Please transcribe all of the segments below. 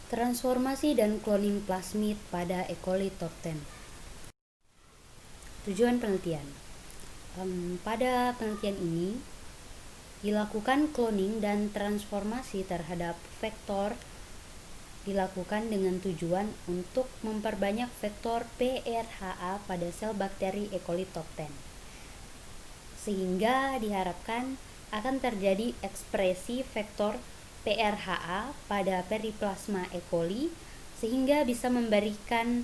Transformasi dan cloning plasmid pada E. coli top 10. Tujuan penelitian. Pada penelitian ini dilakukan cloning dan transformasi terhadap vektor dilakukan dengan tujuan untuk memperbanyak vektor PRHA pada sel bakteri E. coli top 10. Sehingga diharapkan akan terjadi ekspresi vektor PRHA pada periplasma E. coli sehingga bisa memberikan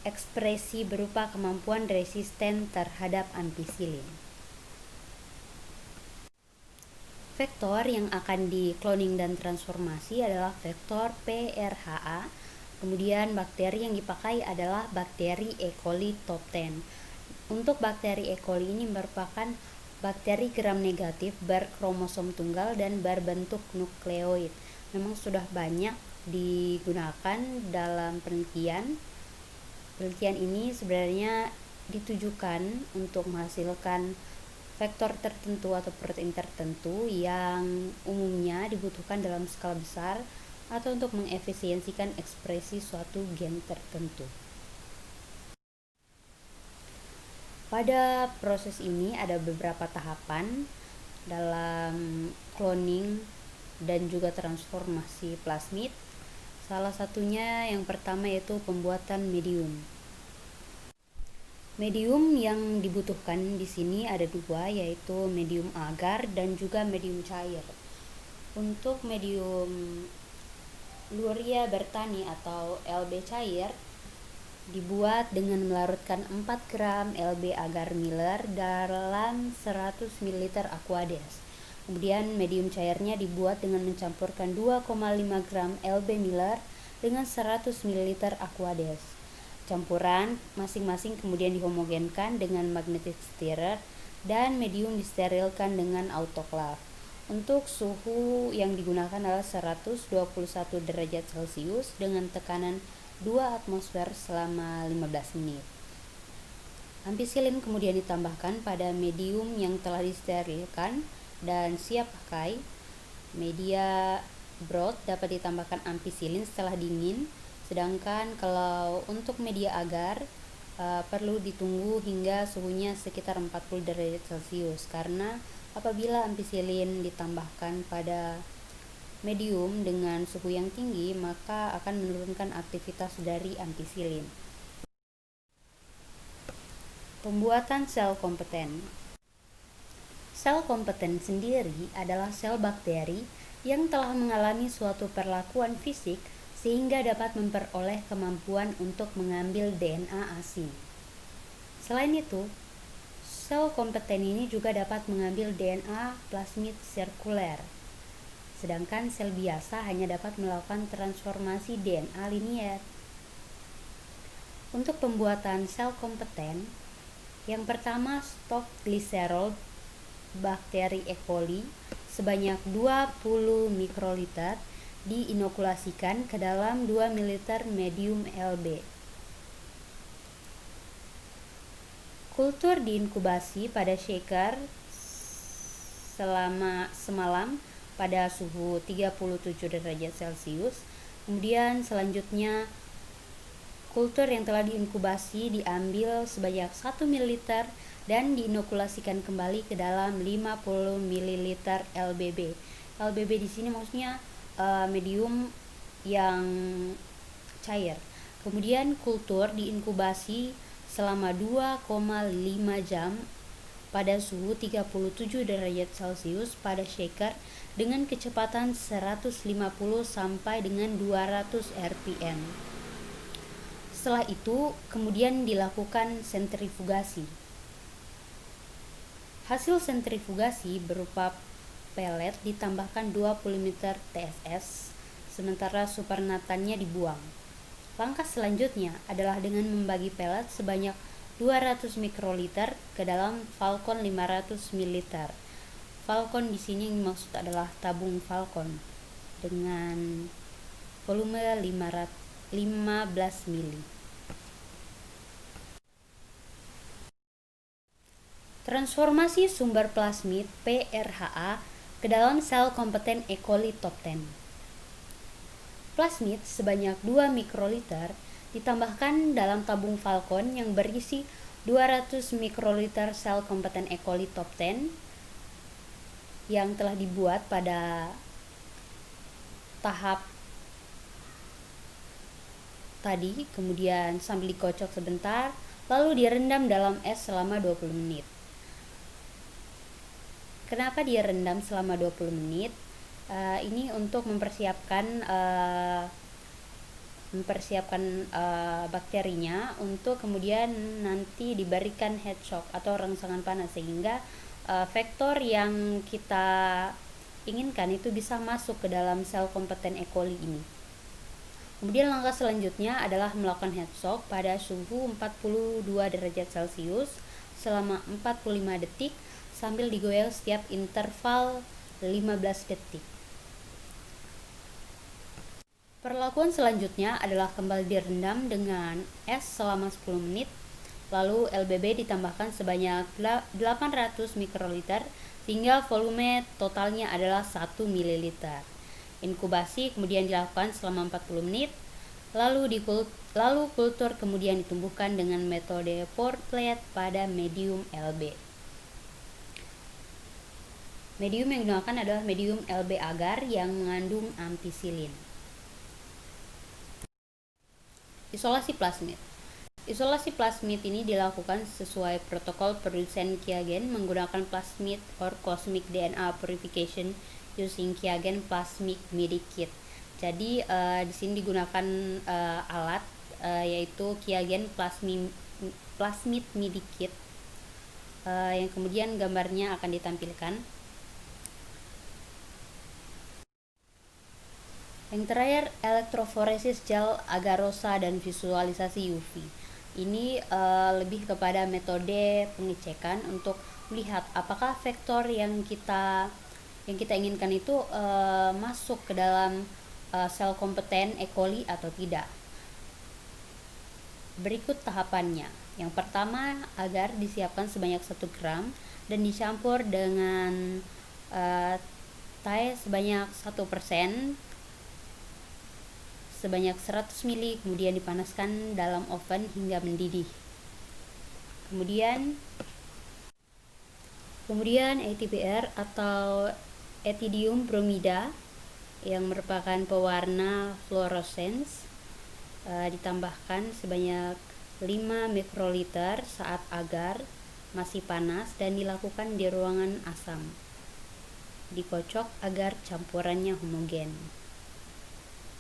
ekspresi berupa kemampuan resisten terhadap ampicillin. Vektor yang akan di-cloning dan transformasi adalah vektor PRHA. Kemudian bakteri yang dipakai adalah bakteri E. coli top 10. Untuk bakteri E. coli ini merupakan bakteri gram negatif berkromosom tunggal dan berbentuk nukleoid. Memang sudah banyak digunakan dalam penelitian. Penelitian ini sebenarnya ditujukan untuk menghasilkan vektor tertentu atau protein tertentu yang umumnya dibutuhkan dalam skala besar atau untuk mengefisiensikan ekspresi suatu gen tertentu. Pada proses ini ada beberapa tahapan dalam cloning dan juga transformasi plasmid. Salah satunya yang pertama yaitu pembuatan medium. Medium yang dibutuhkan di sini ada dua, yaitu medium agar dan juga medium cair. Untuk medium Luria bertani atau Lb cair dibuat dengan melarutkan 4 gram Lb agar Miller dalam 100 ml Aquades. Kemudian medium cairnya dibuat dengan mencampurkan 2,5 gram Lb Miller dengan 100 ml Aquades. Campuran masing-masing kemudian dihomogenkan dengan magnetic stirrer dan medium disterilkan dengan autoclave. Untuk suhu yang digunakan adalah 121 derajat Celcius dengan tekanan 2 atmosfer selama 15 menit. Ampicillin kemudian ditambahkan pada medium yang telah disterilkan dan siap pakai. Media broth dapat ditambahkan ampicillin setelah dingin, sedangkan kalau untuk media agar perlu ditunggu hingga suhunya sekitar 40 derajat Celcius, karena apabila ampicillin ditambahkan pada medium dengan suhu yang tinggi maka akan menurunkan aktivitas dari ampicillin. Pembuatan sel kompeten. Sel kompeten sendiri adalah sel bakteri yang telah mengalami suatu perlakuan fisik sehingga dapat memperoleh kemampuan untuk mengambil DNA asing. Selain itu, sel kompeten ini juga dapat mengambil DNA plasmid sirkuler. Sedangkan sel biasa hanya dapat melakukan transformasi DNA linier. Untuk pembuatan sel kompeten, yang pertama stok gliserol bakteri E. coli sebanyak 20 mikroliter diinokulasikan ke dalam 2 ml medium Lb. Kultur diinkubasi pada shaker selama semalam pada suhu 37 derajat Celcius. Kemudian selanjutnya kultur yang telah diinkubasi diambil sebanyak 1 ml dan diinokulasikan kembali ke dalam 50 ml LBB. LBB di sini maksudnya medium yang cair. Kemudian kultur diinkubasi selama 2,5 jam pada suhu 37 derajat Celcius pada shaker dengan kecepatan 150 sampai dengan 200 rpm. Setelah itu kemudian dilakukan sentrifugasi. Hasil sentrifugasi berupa pelet ditambahkan 20 liter TSS sementara supernatannya dibuang. Langkah selanjutnya adalah dengan membagi pelet sebanyak 200 mikroliter ke dalam Falcon 500 ml. Falcon di sini yang dimaksud adalah tabung Falcon dengan volume 15 mili. Transformasi sumber plasmid PRHA ke dalam sel kompeten E. coli top 10. Plasmid sebanyak 2 mikroliter ditambahkan dalam tabung Falcon yang berisi 200 mikroliter sel kompeten E. coli top 10 yang telah dibuat pada tahap tadi, kemudian sambil dikocok sebentar, lalu direndam dalam es selama 20 menit. Kenapa direndam selama 20 menit? Ini untuk mempersiapkan bakterinya untuk kemudian nanti diberikan heat shock atau rangsangan panas, sehingga vektor yang kita inginkan itu bisa masuk ke dalam sel kompeten E. coli ini. Kemudian langkah selanjutnya adalah melakukan heat shock pada suhu 42 derajat Celcius selama 45 detik sambil digoyang setiap interval 15 detik. Perlakuan selanjutnya adalah kembali direndam dengan es selama 10 menit, lalu LBB ditambahkan sebanyak 800 mikroliter sehingga volume totalnya adalah 1 ml. Inkubasi kemudian dilakukan selama 40 menit, lalu kultur kemudian ditumbuhkan dengan metode pour plate pada medium LB. Medium yang digunakan adalah medium LB agar yang mengandung ampicillin. Isolasi plasmid. Isolasi plasmid ini dilakukan sesuai protokol produsen Qiagen menggunakan plasmid or cosmic DNA purification using Qiagen plasmid media kit. Jadi di sini digunakan alat yaitu Qiagen plasmid media kit yang kemudian gambarnya akan ditampilkan. Yang terakhir, elektroforesis gel agarosa dan visualisasi UV. Ini lebih kepada metode pengecekan untuk melihat apakah vektor yang kita inginkan itu masuk ke dalam sel kompeten E. coli atau tidak. Berikut tahapannya. Yang pertama, agar disiapkan sebanyak 1 gram dan dicampur dengan teh sebanyak 1%, sebanyak 100 ml, kemudian dipanaskan dalam oven hingga mendidih. Kemudian ETBR atau ethidium bromida yang merupakan pewarna fluorescence ditambahkan sebanyak 5 mikroliter saat agar masih panas dan dilakukan di ruangan asam. Dikocok agar campurannya homogen.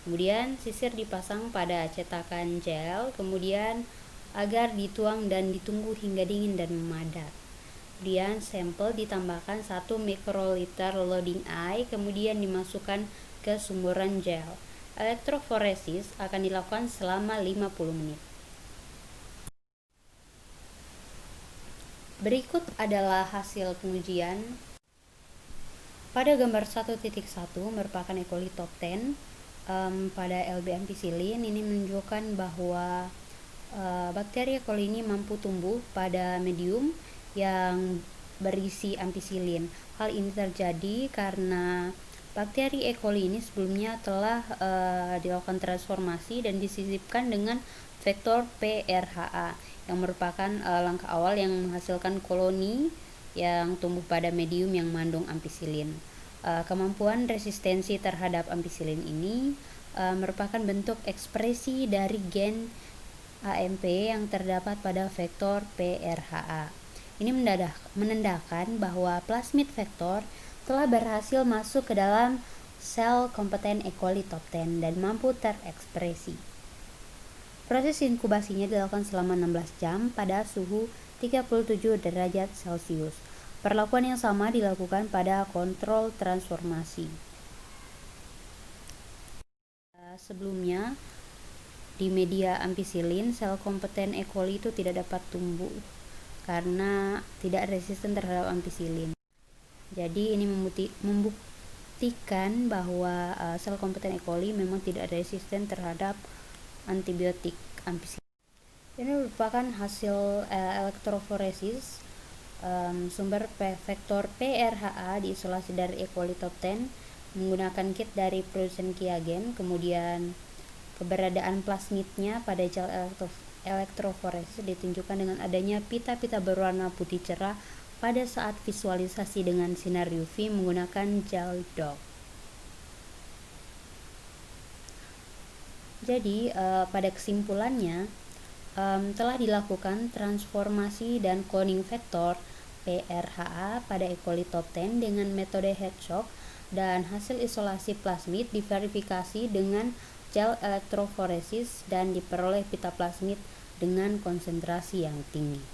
Kemudian sisir dipasang pada cetakan gel, kemudian agar dituang dan ditunggu hingga dingin dan memadat. Kemudian sampel ditambahkan 1 mikroliter loading eye, kemudian dimasukkan ke sumuran gel. Elektroforesis akan dilakukan selama 50 menit. Berikut adalah hasil pengujian. Pada gambar 1.1 merupakan E. coli top 10. Pada LB ampicillin ini menunjukkan bahwa bakteri E. coli ini mampu tumbuh pada medium yang berisi ampicillin. Hal ini terjadi karena bakteri E. coli ini sebelumnya telah dilakukan transformasi dan disisipkan dengan vektor PRHA yang merupakan langkah awal yang menghasilkan koloni yang tumbuh pada medium yang mengandung ampicillin. Kemampuan resistensi terhadap ampicillin ini merupakan bentuk ekspresi dari gen AMP yang terdapat pada vektor PRHA. Ini menandakan bahwa plasmid vektor telah berhasil masuk ke dalam sel kompeten E. coli top 10 dan mampu terekspresi. Proses inkubasinya dilakukan selama 16 jam pada suhu 37 derajat Celcius. Perlakuan yang sama dilakukan pada kontrol transformasi. Sebelumnya, di media ampicillin, sel kompeten E. coli itu tidak dapat tumbuh karena tidak resisten terhadap ampicillin. Jadi ini membuktikan bahwa sel kompeten E. coli memang tidak resisten terhadap antibiotik ampicillin. Ini merupakan hasil elektroforesis. Sumber vektor PRHA diisolasi dari E. coli top 10 menggunakan kit dari produsen Qiagen. Kemudian keberadaan plasmidnya pada gel elektroforesis ditunjukkan dengan adanya pita-pita berwarna putih cerah pada saat visualisasi dengan sinar UV menggunakan gel DOF. Jadi pada kesimpulannya telah dilakukan transformasi dan cloning vektor PRHA pada E. coli top 10 dengan metode heat shock, dan hasil isolasi plasmid diverifikasi dengan gel elektroforesis dan diperoleh pita plasmid dengan konsentrasi yang tinggi.